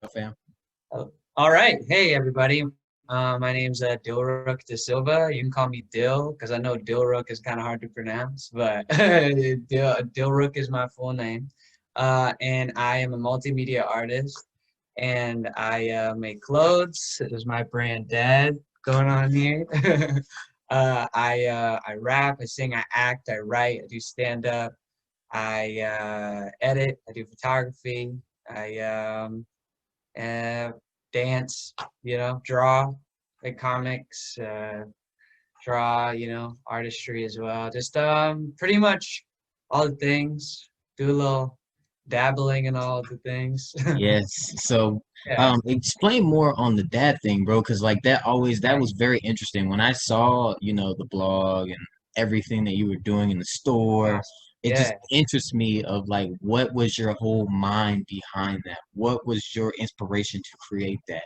fam? Oh, all right. Hey, everybody. My name's Dilruk De Silva. You can call me Dil because I know Dilruk is kind of hard to pronounce, but Dilruk is my full name. And I am a multimedia artist and I make clothes. This is my brand D.A.D going on here. I rap, I sing, I act, I write, I do stand up, I edit, I do photography. I uh, dance, draw, like comics, draw, artistry as well. Just pretty much all the things. Do a little dabbling in all of the things. Yes. So, Yeah, explain more on the dad thing, bro, because like that was very interesting. When I saw, the blog and everything that you were doing in the store, it just yeah, interests me of like what was your whole mind behind that? What was your inspiration to create that?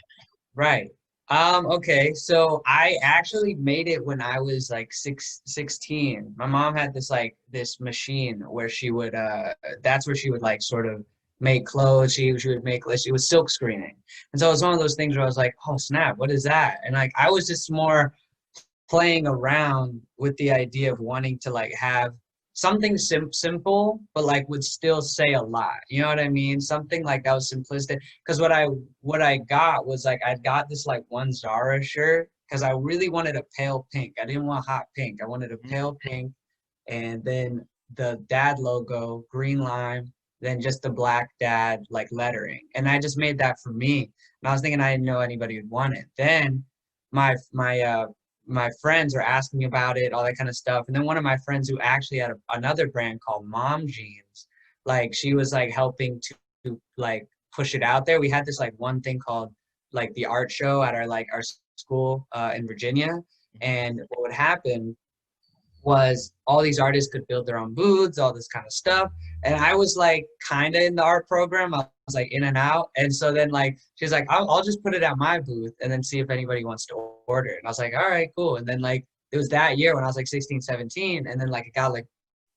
right. Okay, so I actually made it when I was like 16. My mom had this machine where she would that's where she would like sort of make clothes. She would make like she was silk screening. And so it was one of those things where I was like, oh snap, what is that? And like I was just more playing around with the idea of wanting to like have something simple but like would still say a lot, you know what I mean, something like that was simplistic. Because what I got was like I got this like one Zara shirt because I really wanted a pale pink. I didn't want hot pink, I wanted a pale pink, and then the dad logo green lime, then just the black dad like lettering, and I just made that for me. And I was thinking I didn't know anybody would want it. Then my friends were asking me about it, all that kind of stuff. And then one of my friends who actually had another brand called Mom Jeans, like she was like helping to like push it out there. We had this like one thing called like the art show at our school in Virginia. And what would happen was all these artists could build their own booths, all this kind of stuff. And I was like kind of in the art program. I was like in and out. And so then like she's like, I'll just put it at my booth and then see if anybody wants to order it. And I was like, all right, cool. And then like it was that year when I was like 16, 17. And then like it got like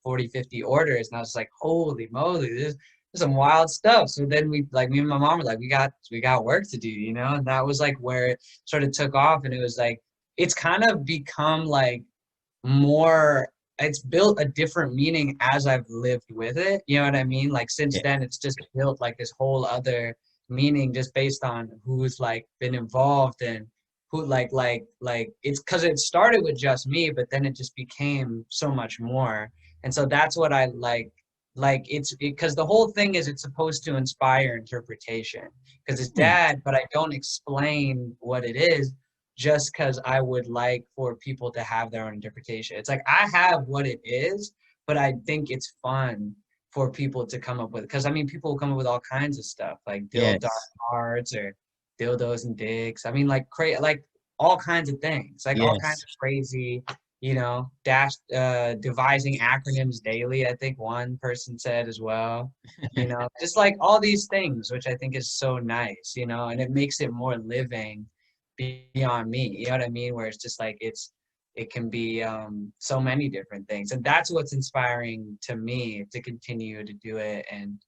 40, 50 orders. And I was like, holy moly, this is some wild stuff. So then we like me and my mom were like, we got work to do, And that was like where it sort of took off. And it was like it's kind of become like more, it's built a different meaning as I've lived with it. You know what I mean? Like since Yeah. then it's just built like this whole other meaning just based on who's like been involved and who like it's because it started with just me, but then it just became so much more. And so that's what I like it's because the whole thing is it's supposed to inspire interpretation because it's Hmm. dad, but I don't explain what it is just because I would like for people to have their own interpretation. It's like I have what it is, but I think it's fun for people to come up with. Because I mean, people will come up with all kinds of stuff like dildo Yes. hearts or dildos and dicks. I mean, like all kinds of things, like all kinds Yes. of crazy, devising acronyms daily. I think one person said as well. Just like all these things, which I think is so nice. And it makes it more living beyond me, you know what I mean, where it's just like it can be so many different things, and that's what's inspiring to me to continue to do it and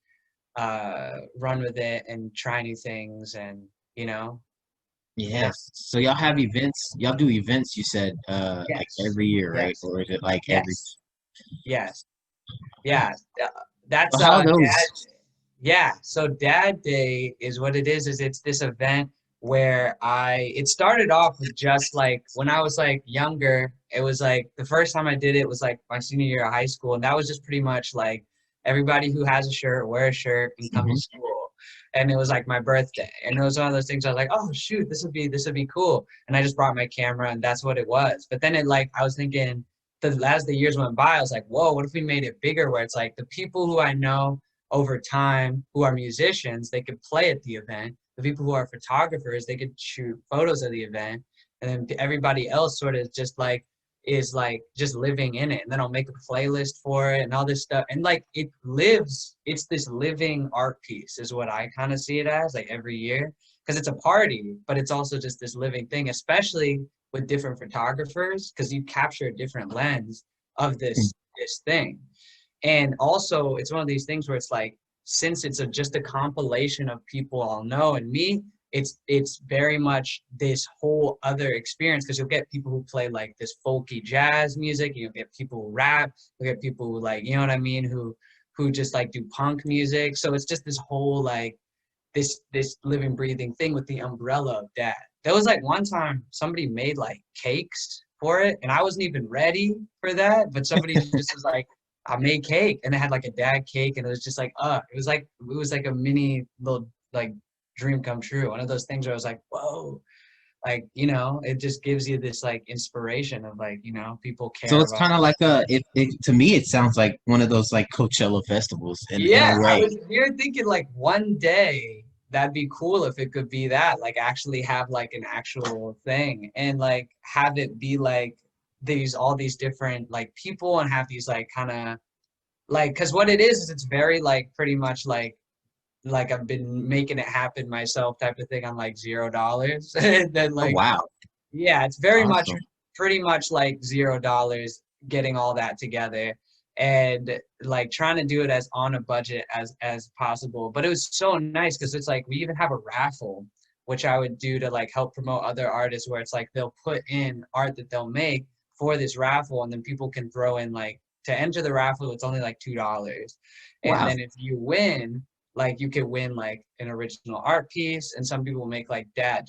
run with it and try new things, and you know yeah. Yes. So y'all have events, y'all do events, you said, like Yes, every year, right? yes, Or is it like every? yes, yes, yeah. That's How are dad. those? Yeah, so Dad Day is what it is it's this event where it started off with just like when I was like younger, it was like the first time I did it was like my senior year of high school, and that was just pretty much like everybody who has a shirt, wear a shirt and come to Hmm. school. And it was like my birthday. And it was one of those things I was like, oh shoot, this would be cool. And I just brought my camera and that's what it was. But then it like I was thinking as the years went by, I was like, whoa, what if we made it bigger where it's like the people who I know over time who are musicians, they could play at the event. The people who are photographers, they could shoot photos of the event. And then everybody else sort of just like is like just living in it. And then I'll make a playlist for it and all this stuff. And like it lives, it's this living art piece, is what I kind of see it as, like every year. Because it's a party, but it's also just this living thing, especially with different photographers, because you capture a different lens of this thing. And also, it's one of these things where it's like since it's just a compilation of people I'll know and me, it's very much this whole other experience because you'll get people who play like this folky jazz music, you'll get people who rap, you'll get people who like, you know what I mean, who just like do punk music. So it's just this whole like this living, breathing thing with the umbrella of dad. There was like one time somebody made like cakes for it, and I wasn't even ready for that, but somebody just was like, I made cake, and they had like a dad cake, and it was just like, it was like a mini little like dream come true. One of those things where I was like, whoa, like, it just gives you this like inspiration of like, people So care it's about. kind of like to me it sounds like one of those like Coachella festivals in a Yeah, I way. was here thinking like one day that'd be cool if it could be that, like actually have like an actual thing and like have it be like all these different like people and have these like kind of like, because what it is it's very like pretty much like I've been making it happen myself type of thing on like $0. And then Oh like, wow, yeah, it's very much awesome. pretty much like $0 getting all that together and like trying to do it as on a budget as possible. But it was so nice because it's like we even have a raffle which I would do to like help promote other artists where it's like they'll put in art that they'll make for this raffle and then people can throw in like to enter the raffle it's only like $2. And Wow. then if you win like you could win like an original art piece and some people make like dad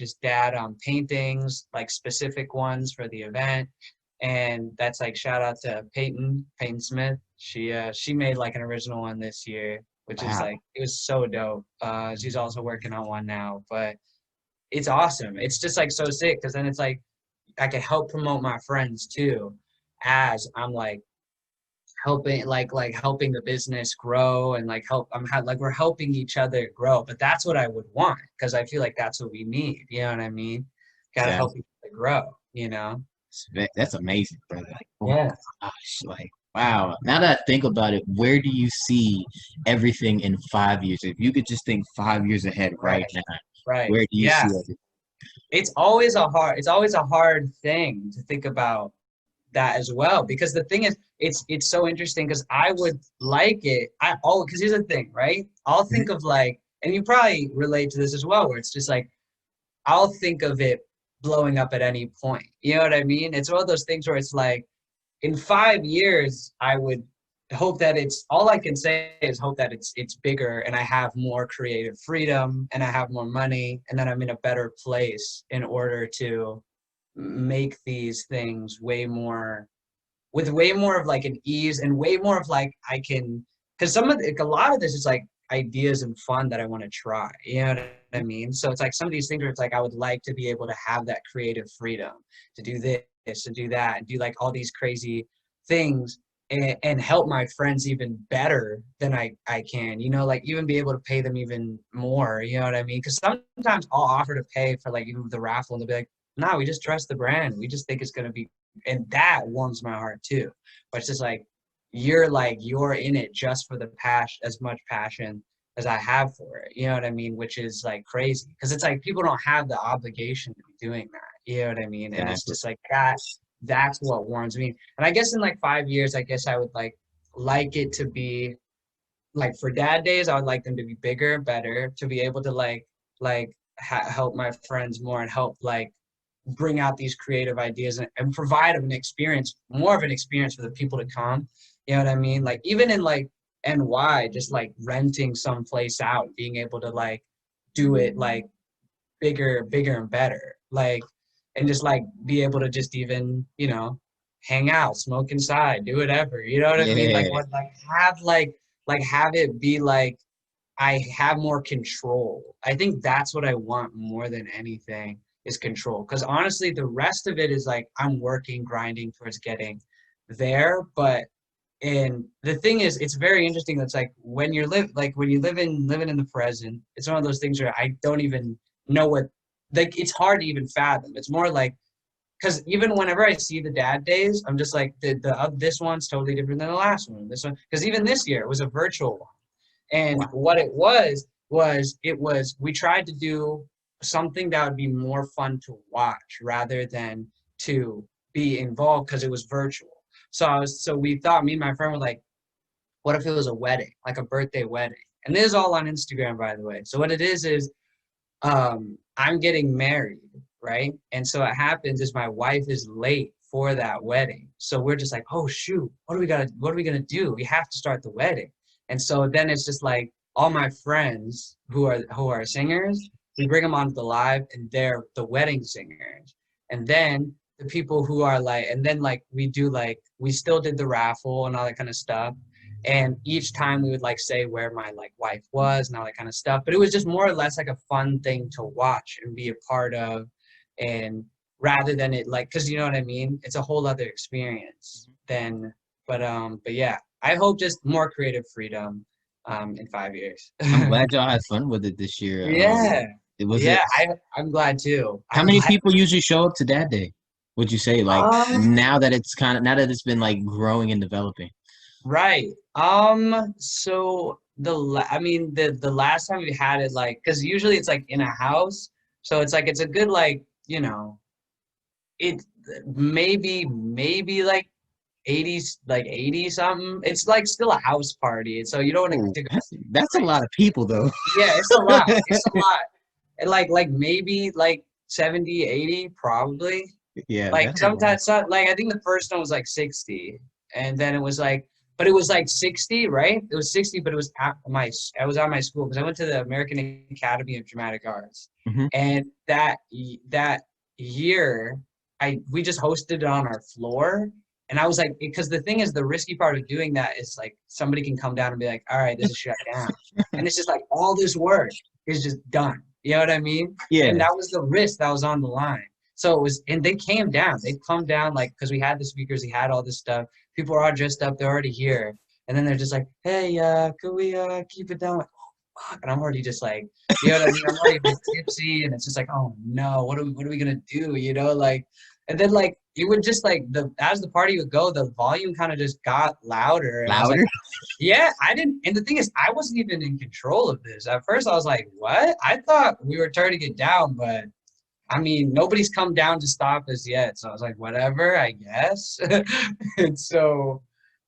paintings like specific ones for the event and that's like shout out to Peyton Smith. She made like an original one this year which is Wow. like it was so dope. She's also working on one now but it's awesome. It's just like so sick because then it's like I can help promote my friends too as I'm like helping like helping the business grow and like like we're helping each other grow but that's what I would want because I feel like that's what we need, you know what I mean? Got to help Exactly. each other grow. That's amazing, brother. Like, oh my Yeah. gosh. Like, wow. Now that I think about it, where do you see everything in 5 years? If you could just think 5 years ahead right Right. now, Right. where do you see Yeah. everything? It's always a hard thing to think about that as well because the thing is it's so interesting because I would like it because here's the thing, right? I'll think Mhm. of like and you probably relate to this as well where it's just like I'll think of it blowing up at any point. You know what I mean? It's one of those things where it's like in 5 years, I would hope that it's all I can say is hope that it's bigger and I have more creative freedom and I have more money and then I'm in a better place in order to make these things way more with way more of like an ease and way more of like I can because a lot of this is like ideas and fun that I want to try. You know what I mean? So it's like some of these things where it's like I would like to be able to have that creative freedom to do this, to do that, and do like all these crazy things and help my friends even better than I can, like even be able to pay them even more, you know what I mean? Because sometimes I'll offer to pay for like even the raffle and they'll be like, no, we just trust the brand. We just think it's going to be and that warms my heart too. But it's just you're in it just for the passion, as much passion as I have for it. You know what I mean? Which is like crazy because it's like people don't have the obligation to be doing that. You know what I mean? And it's Exactly. just like that. That's what warms me. And I guess in like 5 years, I guess I would like it to be like for dad days. I would like them to be bigger, better, to be able to help my friends more and help like bring out these creative ideas and provide more of an experience for the people to come. You know what I mean? Like even in like NY, just like renting some place out, being able to like do it like bigger and better. Like and just like be able to just even, hang out, smoke inside, do whatever. You know what I mean? Like Yeah. what like have it be like I have more control. I think that's what I want more than anything is control. Because honestly, the rest of it is like I'm working, grinding towards getting there. And the thing is, it's very interesting. That's like when when you living in the present, it's one of those things where I don't even know what like it's hard to even fathom. It's more like because even whenever I see the dad days, I'm just like this one's totally different than the last one. This one because even this year it was a virtual one and Wow. what it was we tried to do something that would be more fun to watch rather than to be involved because it was virtual. So we thought me and my friend were like, what if it was a wedding, like a birthday wedding? And this is all on Instagram, by the way. So what it is I'm getting married, right? And so what happens is my wife is late for that wedding. So we're just like, oh shoot, what are we gonna do? We have to start the wedding. And so then it's just like all my friends who are singers, we bring them onto the live and they're the wedding singers. And then the people who are like, and then like we still did the raffle and all that kind of stuff. And each time we would like say where my like wife was and all that kind of stuff. But it was just more or less like a fun thing to watch and be a part of. And rather than it like, cause you know what I mean? It's a whole other experience than, but yeah, I hope just more creative freedom, in 5 years. I'm glad y'all had fun with it this year. Yeah. It was Yeah. it. I'm glad too. How I'm many glad. people usually show up to Dad Day? Would you say like Um, now that it's been like growing and developing? right. So I mean, the last time we had it, like, cause usually it's like in a house. So it's like, it's a good, like, it maybe like 80s, like 80 something. It's like still a house party. So you don't want Oh, to go that's a lot crazy. of people though. Yeah, it's a lot. It's a lot. And like maybe like 70, 80 probably. Yeah, Like that's a lot. sometimes, like I think the first one was like 60, and then it was like, but it was like 60, right? It was 60, but it was I was at my school because I went to the American Academy of Dramatic Arts, Hmm. and that year, we just hosted it on our floor, and I was like, because the thing is, the risky part of doing that is like somebody can come down and be like, all right, this is shut down, and it's just like all this work is just done. You know what I mean? And Yeah. that was the risk that was on the line. So it was, and they came down. They'd come down like because we had the speakers, we had all this stuff. People are all dressed up, they're already here, and then they're just like, "Hey, could we keep it down?" Like, oh, fuck. And I'm already just like, you know what I mean? I'm already a bit tipsy, and it's just like, oh no, what are we gonna do? You know, like, and then like it would just like as the party would go, the volume kind of just got louder, and I was like, Louder? yeah, I didn't. And the thing is, I wasn't even in control of this. At first, I was like, what? I thought we were turning it down, but I mean, nobody's come down to stop us yet. So I was like, whatever, I guess. And so,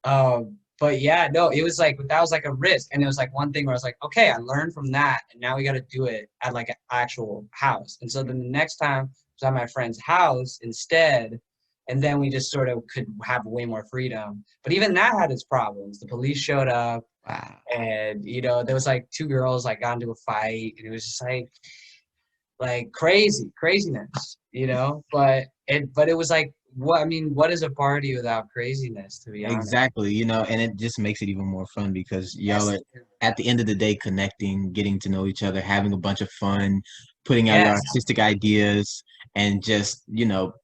but yeah, no, it was like, that was like a risk. And it was like one thing where I was like, okay, I learned from that. And now we got to do it at like an actual house. And so then the next time I was at my friend's house instead. And then we just sort of could have way more freedom. But even that had its problems. The police showed up Wow. and, there was like two girls like got into a fight. And it was just like craziness, but it was like, what is a party without craziness, to be honest? Exactly, and it just makes it even more fun because y'all Yes. are at the end of the day connecting, getting to know each other, having a bunch of fun, putting out your Yes, artistic ideas, and just,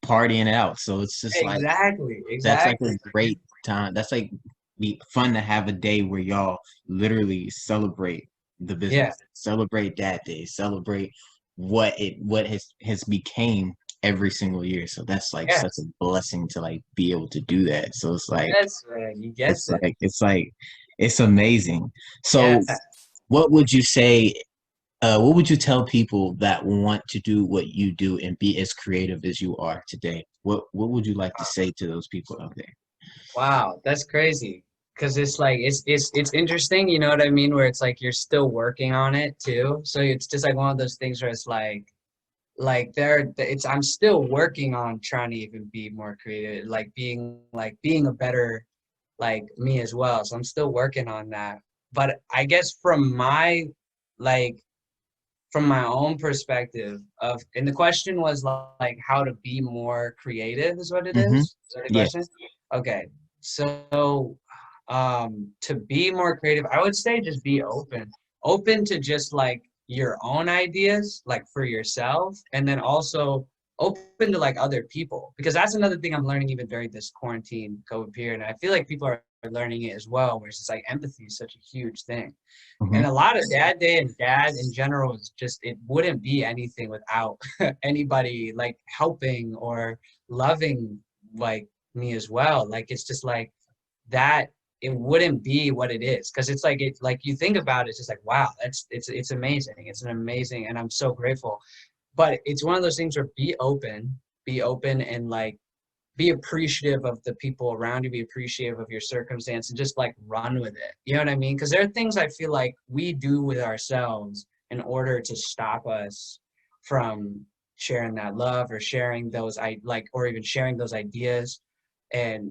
partying it out. So it's just like that's like a exactly. great time. That's like be fun to have a day where y'all literally celebrate the Yeah, business, celebrate that day, celebrate what has became every single year. So that's like such a yes, blessing to like be able to do that. So it's like yes, man, you it's guessed it. like it's like it's amazing. Yeah. So what would you say what would you tell people that want to do what you do and be as creative as you are today? What would you like to say to those people out there? Wow, that's crazy. Because it's like it's interesting, you know what I mean? Where it's like you're still working on it too. So it's just like one of those things where it's like I'm still working on trying to even be more creative, like being a better like me as well. So I'm still working on that. But I guess like from my own perspective and the question was like how to be more creative is what it Mm-hmm. is that the Yeah. question? Okay. So to be more creative, I would say just be open to just like your own ideas like for yourself, and then also open to like other people, because that's another thing I'm learning even during this quarantine COVID period, and I feel like people are learning it as well, where it's just like empathy is such a huge thing. Mm-hmm. And a lot of Dad Day and dad in general is just, it wouldn't be anything without anybody like helping or loving like me as well. Like it's just like that, it wouldn't be what it is. Cause it's like, it like you think about it, it's just like, wow, it's amazing. It's an amazing, and I'm so grateful. But it's one of those things where be open and like be appreciative of the people around you, be appreciative of your circumstance, and just like run with it. You know what I mean? Because there are things I feel like we do with ourselves in order to stop us from sharing that love or sharing those or even sharing those ideas. And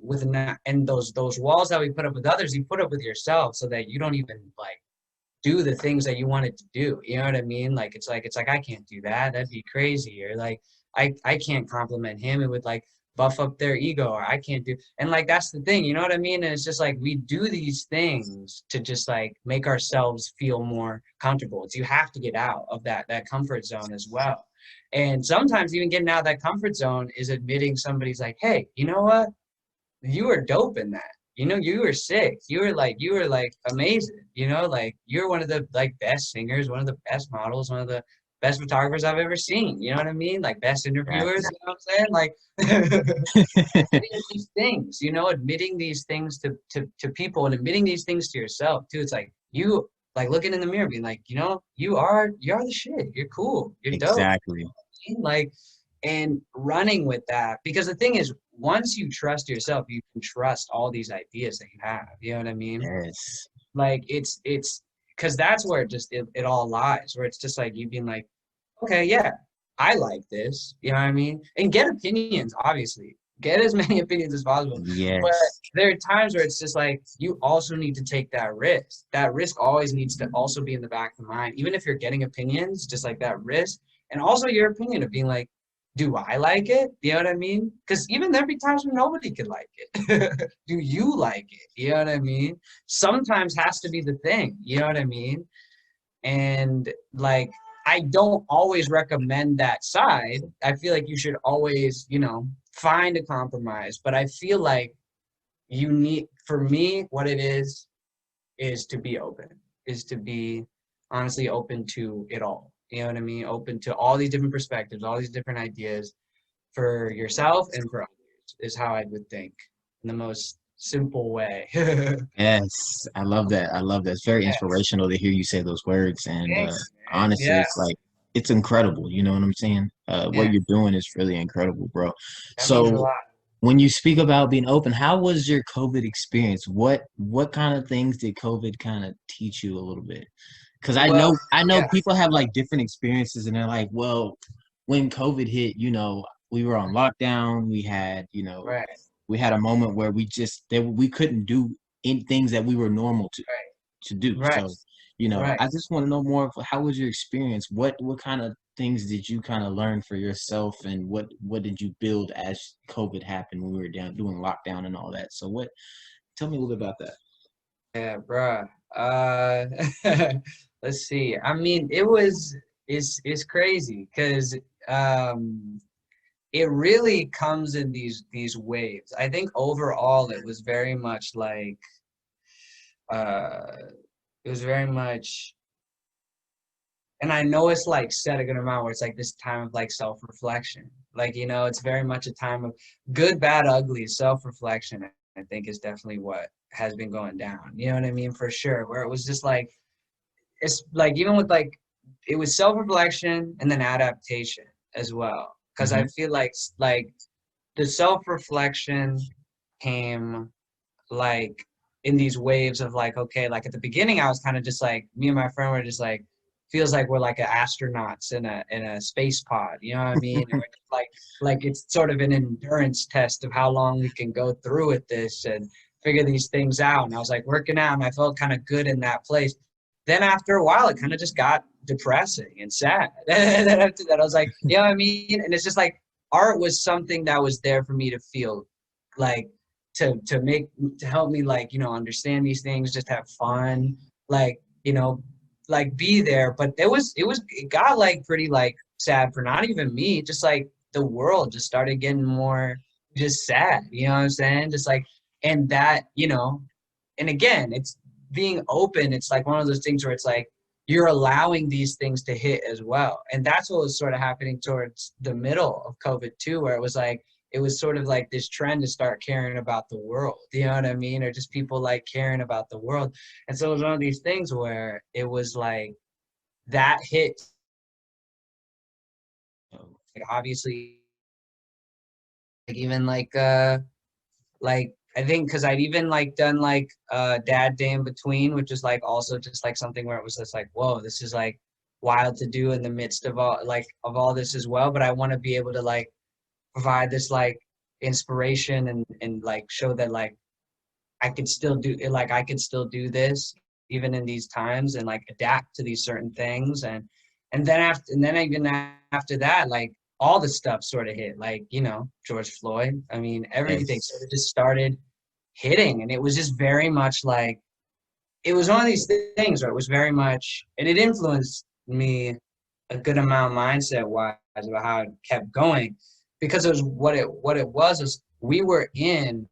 and those walls that we put up with others, you put up with yourself so that you don't even like do the things that you wanted to do. You know what I mean? Like it's like I can't do that. That'd be crazy. Or like I can't compliment him. It would like buff up their ego, or I can't do, and like that's the thing, you know what I mean? And it's just like we do these things to just like make ourselves feel more comfortable. It's you have to get out of that comfort zone as well. And sometimes even getting out of that comfort zone is admitting somebody's like, hey, you know what? You were dope in that. You know, you were sick. You were like amazing. You know, like you're one of the like best singers, one of the best models, one of the best photographers I've ever seen. You know what I mean? Like best interviewers. You know what I'm saying? Like admitting these things. You know, admitting these things to people and admitting these things to yourself too. It's like you like looking in the mirror, being like, you know, you are the shit. You're cool. You're dope. Exactly. Like, and running with that, because the thing is, once you trust yourself, you can trust all these ideas that you have. You know what I mean? Yes. Like it's because that's where it all lies, where it's just like you being like, okay, yeah, I like this. You know what I mean? And get opinions, obviously. Get as many opinions as possible. But Yes. there are times where it's just like you also need to take that risk. That risk always needs to also be in the back of the mind. Even if you're getting opinions, just like that risk. And also your opinion of being like, do I like it? You know what I mean? Because even there'd be times when nobody could like it. Do you like it? You know what I mean? Sometimes has to be the thing. You know what I mean? And like, I don't always recommend that side. I feel like you should always, you know, find a compromise. But I feel like you need, for me, what it is to be open, is to be honestly open to it all. You know what I mean? Open to all these different perspectives, all these different ideas for yourself and for others is how I would think in the most simple way. Yes. I love that. I love that. It's very Yes. inspirational to hear you say those words. And Thanks, man. honestly, Yeah. it's like it's incredible. You know what I'm saying? What Yeah. you're doing is really incredible, bro. That means a So lot. when you speak about being open, how was your COVID experience? What kind of things did COVID kind of teach you a little bit? Because Well, I know yeah. people have like different experiences, and they're like, well, when COVID hit, we were on lockdown. We had, Right. we had a moment where we couldn't do in things that we were normal to do. Right. So, Right. I just want to know more of how was your experience? What kind of things did you kind of learn for yourself, and what did you build as COVID happened when we were doing lockdown and all that? So tell me a little bit about that. Yeah, bruh. Let's see. I mean, it's crazy because um it really comes in these waves. I think overall it was very much like uh it was very much, and I know it's like said a good amount where it's like this time of like self-reflection. Like, you know, it's very much a time of good, bad, ugly, self-reflection, I think is definitely what has been going down. You know what I mean? For sure. Where it was just like it's like even with like it was self-reflection and then adaptation as well. Because I Hmm. feel like the self-reflection came like in these waves of like, okay, like at the beginning I was kind of just like me and my friend were just like feels like we're like astronauts in a space pod, you know what I mean? And we're just like it's sort of an endurance test of how long we can go through with this and figure these things out. And I was like working out and I felt kind of good in that place. Then after a while it kind of just got depressing and sad. And then after that I was like, you know what I mean? And it's just like art was something that was there for me to feel like to make to help me like, you know, understand these things, just have fun, like, you know, like be there. But it got like pretty like sad for not even me, just like the world just started getting more just sad, you know what I'm saying? Just like, and that, you know, and again, it's being open. It's like one of those things where it's like you're allowing these things to hit as well. And that's what was sort of happening towards the middle of COVID too, where it was like it was sort of like this trend to start caring about the world. You know what I mean? Or just people like caring about the world. And so it was one of these things where it was like that hit, like obviously even like I think because I'd even like done like Dad Day in Between, which is like also just like something where it was just like, whoa, this is like wild to do in the midst of all this as well. But I want to be able to like provide this like inspiration and like show that like I could still do it, like I could still do this even in these times and like adapt to these certain things. And then even after that, like all the stuff sort of hit, like, you know, George Floyd. I mean, everything sort Yes. of just started hitting, and it was just very much like it was one of these things where it was very much, and it influenced me a good amount mindset wise about how it kept going, because it was what it was is we were in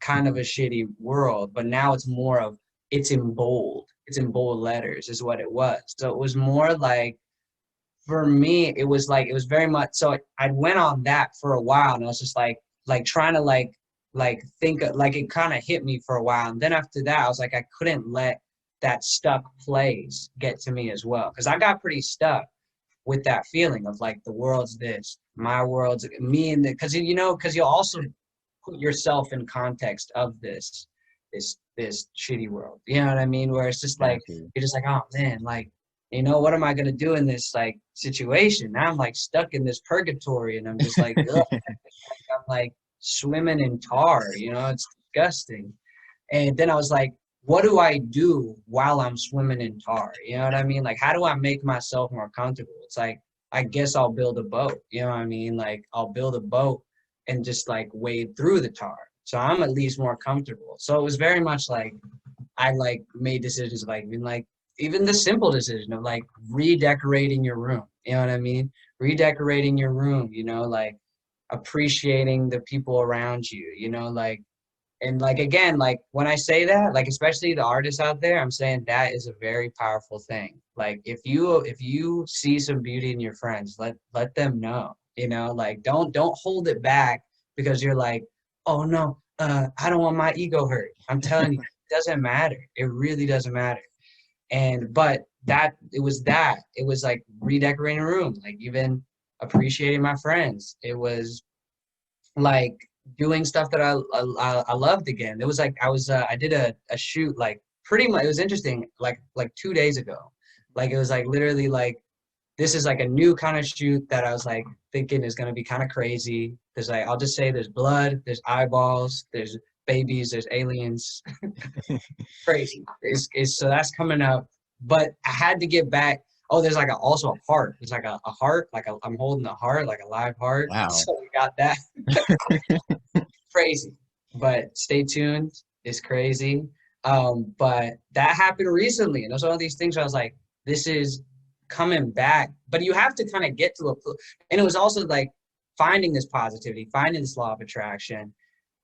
kind of a shitty world, but now it's more of it's in bold letters is what it was. So it was more like for me, it was like it was very much so I went on that for a while, and I was just like trying to like think like it kind of hit me for a while. And then after that, I was like I couldn't let that stuck place get to me as well. Because I got pretty stuck with that feeling of like the world's this, my world's me, and because you know, because you'll also put yourself in context of this shitty world. You know what I mean? Where it's just like Exactly. you're just like, oh man, like you know, what am I gonna do in this like situation? Now I'm like stuck in this purgatory, and I'm just like, ugh, I'm like swimming in tar. You know, it's disgusting. And then I was like, what do I do while I'm swimming in tar? You know what I mean? Like, how do I make myself more comfortable? It's like, I guess I'll build a boat. You know what I mean? Like, I'll build a boat and just like wade through the tar. So I'm at least more comfortable. So it was very much like I like made decisions like being like even the simple decision of like redecorating your room. You know what I mean? Redecorating your room, you know, like appreciating the people around you, you know, like and like again, like when I say that, like especially the artists out there, I'm saying that is a very powerful thing. Like if you see some beauty in your friends, let them know. You know, like don't hold it back because you're like, oh no, I don't want my ego hurt. I'm telling you, it doesn't matter. It really doesn't matter. And but it was like redecorating a room, like even appreciating my friends. It was like doing stuff that I loved again. It was like I did a shoot like pretty much. It was interesting like 2 days ago. Like it was like literally like this is like a new kind of shoot that I was like thinking is gonna be kind of crazy. There's like I'll just say there's blood, there's eyeballs, there's babies, there's aliens. Crazy. So that's coming up. But I had to get back. Oh, there's like also a heart. There's like a heart, like I'm holding a heart, like a live heart. Wow. So we got that. Crazy. But stay tuned. It's crazy. But that happened recently, and it was one of these things where I was like, this is coming back. But you have to kind of get to and it was also like finding this positivity, finding this law of attraction,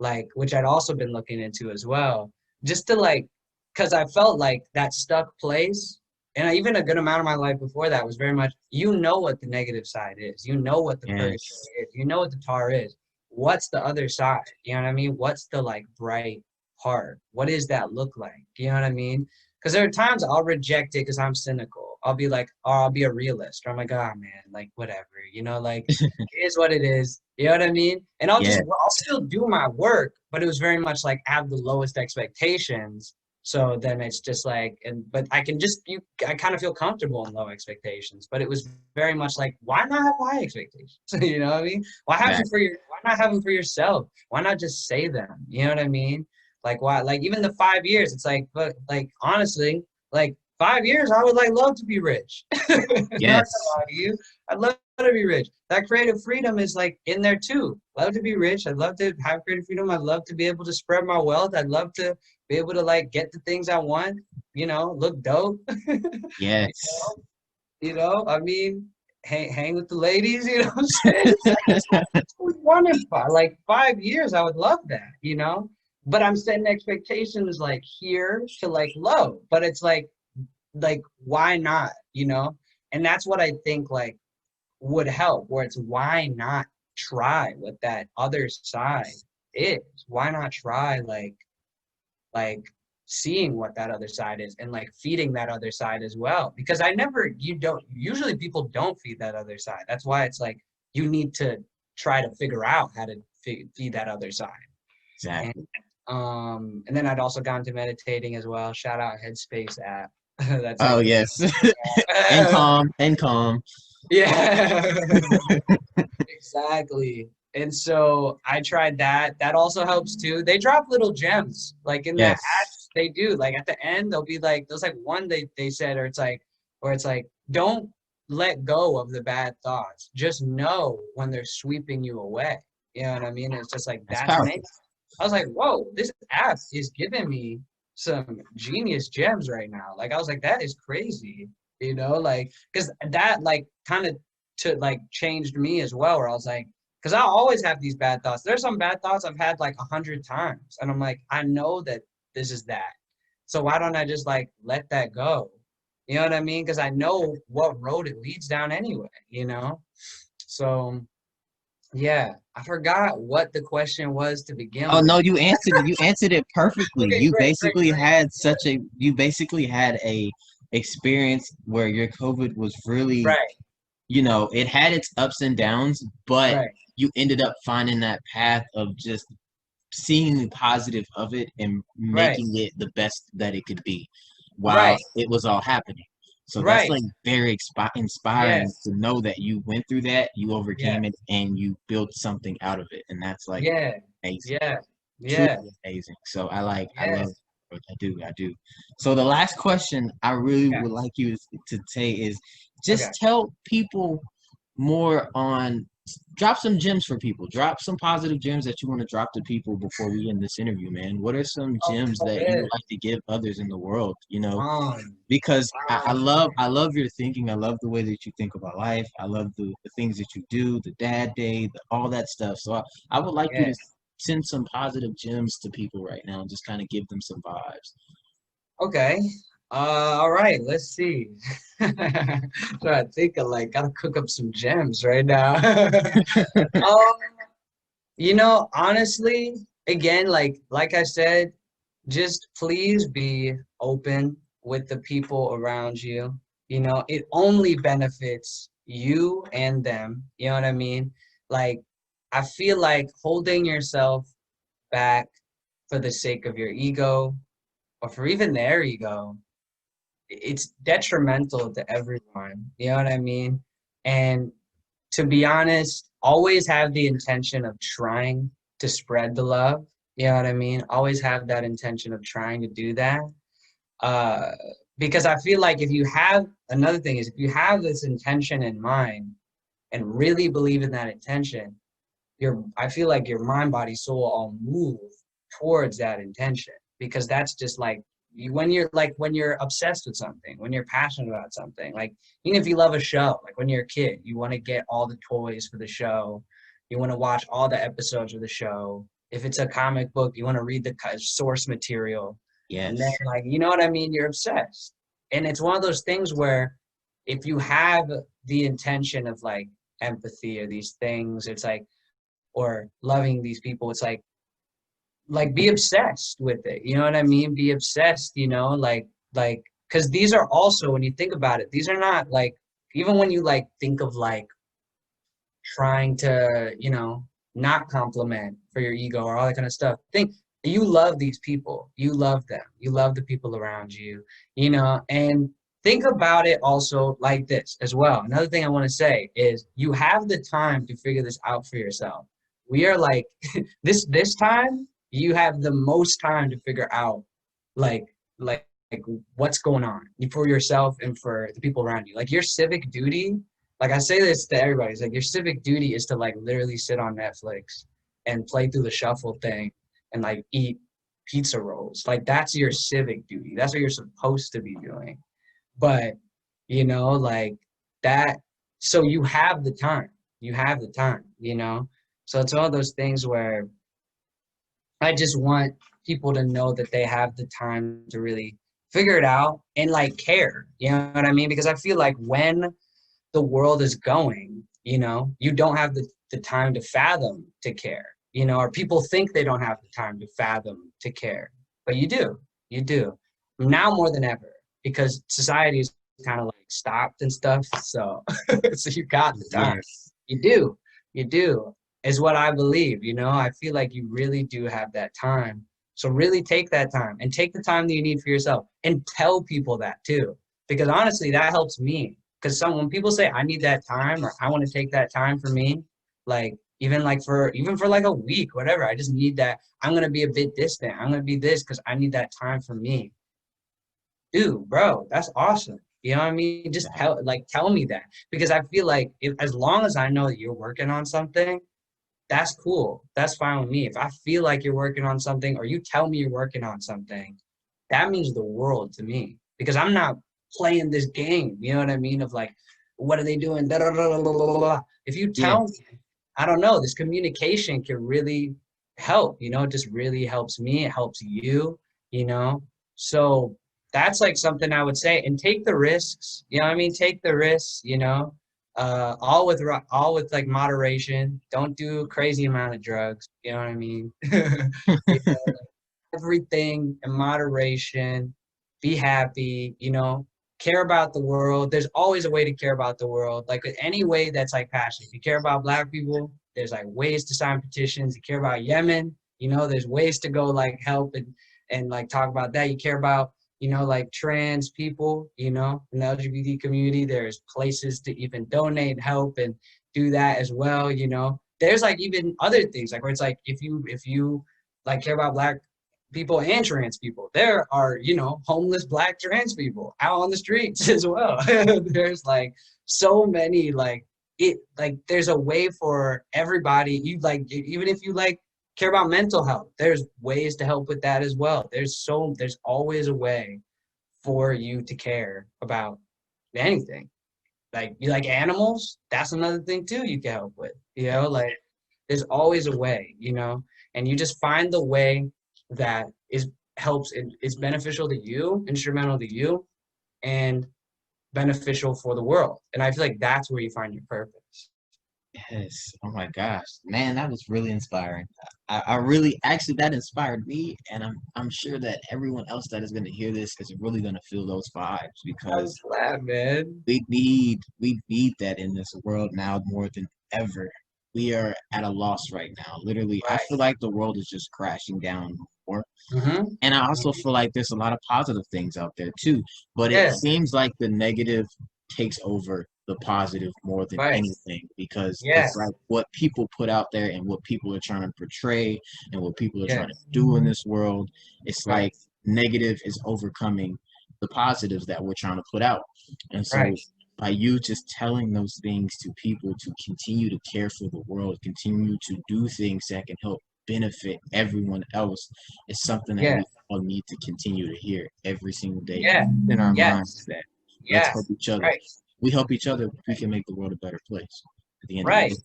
like which I'd also been looking into as well, just to like, because I felt like that stuck place. And even a good amount of my life before that was very much, you know what the negative side is. You know what the purgatory Yes. is. You know what the tar is. What's the other side? You know what I mean? What's the like bright part? What does that look like? You know what I mean? Because there are times I'll reject it because I'm cynical. I'll be like, oh, I'll be a realist. Or I'm like, oh man, like whatever, you know, like it is what it is. You know what I mean? And Yeah. I'll still do my work, but it was very much like have the lowest expectations. So then it's just like, but I can just, I kind of feel comfortable in low expectations, but it was very much like, why not have high expectations? You know what I mean? Why not have them for yourself? Why not just say them? You know what I mean? Like why, like even the 5 years, it's like, but like honestly, like 5 years, I would like love to be rich. Not gonna Yes. lie to you. I'd love to be rich. That creative freedom is like in there too. Love to be rich. I'd love to have creative freedom. I'd love to be able to spread my wealth. I'd love to be able to like get the things I want, you know, look dope. Yes. I mean, hang with the ladies, you know what I'm saying? It's like it's what we wanted for like 5 years. I would love that, you know. But I'm setting expectations like here to like low. But it's like why not, you know? And that's what I think like would help, where it's why not try what that other side is? Why not try like seeing what that other side is and like feeding that other side as well? Because you don't usually people don't feed that other side. That's why it's like you need to try to figure out how to feed that other side. And Exactly. and then I'd also gone to meditating as well. Shout out Headspace app. That's Oh like the yes. And calm, and calm. yeah. Exactly. And so I tried that. That also helps too. They drop little gems like in that Yes. ads. They do. Like at the end, they'll be like, there's like one they said, or it's like, don't let go of the bad thoughts. Just know when they're sweeping you away. You know what I mean? It's just like That's that's amazing. powerful. I was like, whoa, this app is giving me some genius gems right now. Like I was like, that is crazy. Like because that like kind of to like changed me as well, where I was like, because I always have these bad thoughts. There's some bad thoughts I've had like 100 times, and I'm like, I know that this is that. So why don't I just like let that go? You know what I mean? Because I know what road it leads down anyway. So yeah, I forgot what the question was to begin Oh with. no, you answered it. You answered it perfectly. Okay, great, great, great. You basically had a experience where your COVID was really, Right, it had its ups and downs, but right, you ended up finding that path of just seeing the positive of it and right, making it the best that it could be while right, it was all happening. So that's right. like very inspiring Yes, to know that you went through that, you overcame it, yes, and you built something out of it. And that's like yeah, amazing, yeah, truly yeah, amazing. So I love, yes. I do. So the last question I really Yeah. would like you to say is just Okay. tell people more on, drop some gems for people. Drop some positive gems that you want to drop to people before we end this interview, man. What are some Oh, gems oh, that you yeah. would like to give others in the world? Um, Because um, I love your thinking. I love the way that you think about life. I love the things that you do, the dad day, all that stuff. So I would like you to yes. send some positive gems to people right now and just kind of give them some vibes. Okay. All right, let's see. Trying to think of like gotta cook up some gems right now. Um, honestly, again, like I said, just please be open with the people around you. It only benefits you and them. You know what I mean? Like, I feel like holding yourself back for the sake of your ego or for even their ego, it's detrimental to everyone. You know what I mean? And to be honest, always have the intention of trying to spread the love. You know what I mean? Always have that intention of trying to do that. Uh, because I feel like another thing is if you have this intention in mind and really believe in that intention, I feel like your mind, body, soul all move towards that intention because that's just like when you're obsessed with something, when you're passionate about something, like even if you love a show, like when you're a kid, you want to get all the toys for the show, you want to watch all the episodes of the show. If it's a comic book, you want to read the source material, and then Yes. like you know what I mean, you're obsessed. And it's one of those things where if you have the intention of like empathy or these things, it's like or loving these people, it's like be obsessed with it. You know what I mean? Be obsessed, like because these are also when you think about it, these are not like even when you like think of like trying to, not compliment for your ego or all that kind of stuff. Think you love these people. You love them. You love the people around you, and think about it also like this as well. Another thing I want to say is you have the time to figure this out for yourself. We are like this time you have the most time to figure out like like what's going on for yourself and for the people around you. Like your civic duty, like I say this to everybody, it's like your civic duty is to like literally sit on Netflix and play through the shuffle thing and like eat pizza rolls. Like that's your civic duty. That's what you're supposed to be doing. But like that, so you have the time. You have the time. So it's all those things where I just want people to know that they have the time to really figure it out and like care. You know what I mean? Because I feel like when the world is going, you don't have the time to fathom to care, or people think they don't have the time to fathom to care, but you do. You do. Now more than ever, because society is kind of like stopped and stuff. So, so you got the time. Yes. You do. You do. is what I believe, you know? I feel like you really do have that time. So really take that time and take the time that you need for yourself and tell people that too. Because honestly, that helps me. Because when people say I need that time or I want to take that time for me, like even for like a week, whatever, I just need that. I'm gonna be a bit distant. I'm gonna be this because I need that time for me. Dude, bro, that's awesome. You know what I mean? Just tell me that because I feel like as long as I know that you're working on something, that's cool. That's fine with me. If I feel like you're working on something or you tell me you're working on something, that means the world to me because I'm not playing this game. You know what I mean? Of like, what are they doing? Da, da, da, da, da, da, da. If you Yeah. tell me, I don't know, this communication can really help. You know, it just really helps me. It helps you, you know? So that's like something I would say. And take the risks. You know what I mean? Take the risks, you know? All with like moderation. Don't do a crazy amount of drugs. You know what I mean? You know, everything in moderation. Be happy. You know, care about the world. There's always a way to care about the world. Like any way that's like passion. If you care about Black people, there's like ways to sign petitions. You care about Yemen. You know, there's ways to go like help and like talk about that. You care about like trans people, in the LGBT community, there's places to even donate, help, and do that as well. There's like even other things like where it's like if you like care about Black people and trans people, there are homeless Black trans people out on the streets as well. There's like so many there's a way for everybody. You like even if you like care about mental health, there's ways to help with that as well. There's always a way for you to care about anything. Like you like animals, that's another thing too you can help with. Like there's always a way, and you just find the way that is beneficial to you, instrumental to you, and beneficial for the world. And I feel like that's where you find your purpose. Yes. Oh my gosh, man, that was really inspiring. I really actually that inspired me, and I'm sure that everyone else that is going to hear this is really going to feel those vibes I'm because glad, man. we need that in this world now more than ever. We are at a loss right now. Literally, I Right. feel like the world is just crashing down more. Mm-hmm. And I also Mm-hmm. feel like there's a lot of positive things out there too. But it Yeah. seems like the negative takes over the positive more than Right. anything because Yeah. it's like what people put out there and what people are trying to portray and what people are Yeah. trying to do in this world. It's Right. like negative is overcoming the positives that we're trying to put out. And so Right. by you just telling those things to people to continue to care for the world, continue to do things that can help benefit everyone else is something that Yeah. we all need to continue to hear every single day Yeah. in our minds Yes. that let's help Yes. each other. Right. We help each other, we Right. can make the world a better place at the end of the Right. day.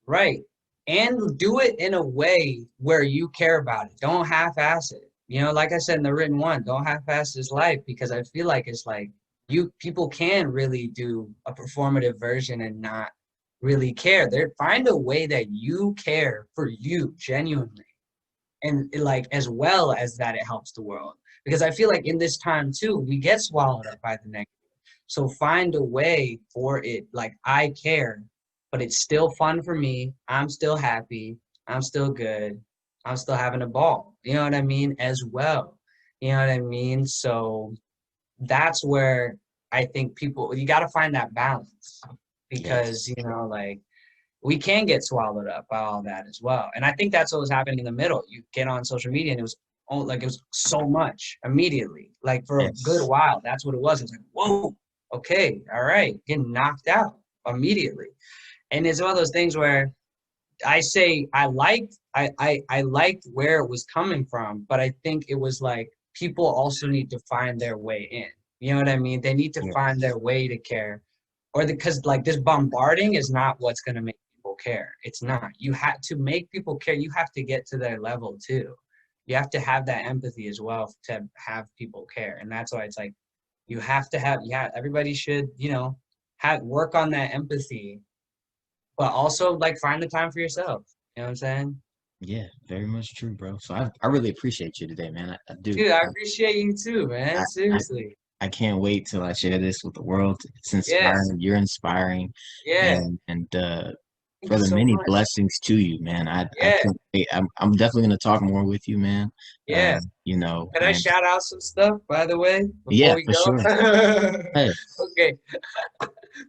Right. And do it in a way where you care about it. Don't half-ass it. Like I said in the written one, don't half-ass this life because I feel like it's like people can really do a performative version and not really care. Find a way that you care for you genuinely and like as well as that it helps the world. Because I feel like in this time too, we get swallowed up by the negative. So find a way for it. Like I care, but it's still fun for me. I'm still happy. I'm still good. I'm still having a ball. You know what I mean? As well. You know what I mean? So that's where I think you got to find that balance because, Yes. like we can get swallowed up by all that as well. And I think that's what was happening in the middle. You get on social media and it was so much immediately. Like for a good Yes. while, that's what it was. It's like, whoa, okay, all right, getting knocked out immediately. And it's one of those things where I say I liked where it was coming from, but I think it was like people also need to find their way in. You know what I mean? They need to find Yes. their way to care. Because like this bombarding is not what's gonna make people care. It's not. You have to make people care, you have to get to their level too. You have to have that empathy as well to have people care. And that's why it's like you have to have everybody should, have work on that empathy but also like find the time for yourself. You know what I'm saying? Yeah, very much true, bro. So I really appreciate you today, man. I do. Dude, I appreciate you too, man. I, I Seriously. I can't wait till I share this with the world. It's Yeah. inspiring. You're inspiring, Yeah. and Thank you Brother, so many much. blessings to you, man. I Yeah, can't wait. I'm definitely gonna talk more with you, man. yeah. You know, Can I and shout out some stuff, by the way, before yeah, we for go? sure. Hey, Okay.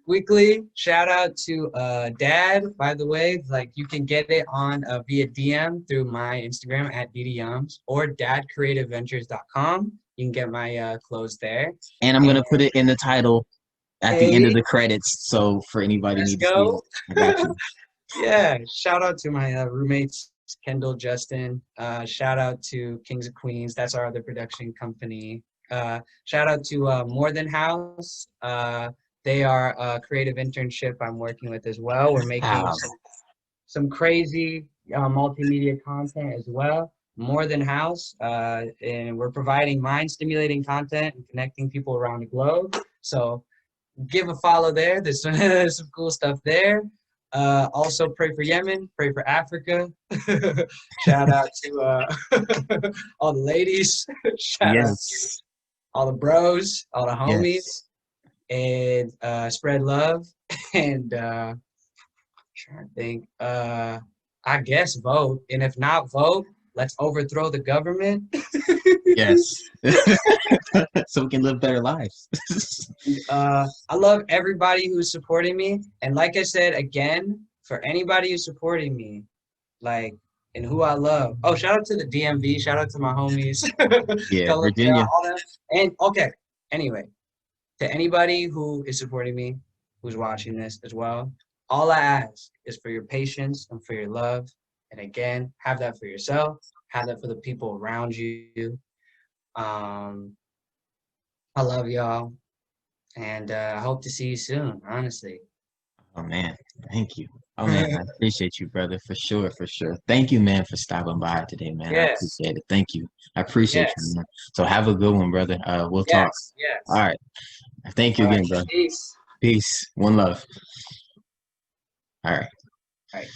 Quickly, shout out to D.A.D, by the way. Like you can get it on via DM through my Instagram at ddyoungs or dadcreativeventures.com. You can get my clothes there. and I'm And gonna put it in the title at the end of hey, the credits. So for anybody let's need to see it, go. I got you. Yeah, shout out to my roommates, Kendall, Justin. Shout out to Kings of Queens. That's our other production company. Shout out to More Than House. They are a creative internship I'm working with as well. We're making Wow. some crazy multimedia content as well. More Than House, and we're providing mind-stimulating content and connecting people around the globe. So give a follow there. There's some cool stuff there. Also, pray for Yemen, pray for Africa. Shout out to all the ladies. Shout out to Yes. all the bros, all the Yes. homies, and spread love. And trying to think, I guess vote. And if not vote, let's overthrow the government. Yes. So we can live better lives. I love everybody who's supporting me. And like I said, again, for anybody who's supporting me, like, and who I love. Oh, shout out to the DMV. Shout out to my homies. Yeah, Columbia, Virginia. all that. And okay, anyway, to anybody who is supporting me, who's watching this as well, all I ask is for your patience and for your love. And again, have that for yourself, have that for the people around you. Um, I love y'all. And I hope to see you soon, honestly. Oh man, thank you. Oh man, I appreciate you, brother, for sure, for sure. Thank you, man, for stopping by today, man. I Yes, appreciate it. Thank you. I appreciate you, yes, man. So have a good one, brother. We'll talk. yes, All yes. right. Thank you All right, again, bro. peace. Peace. One love. All right. All right.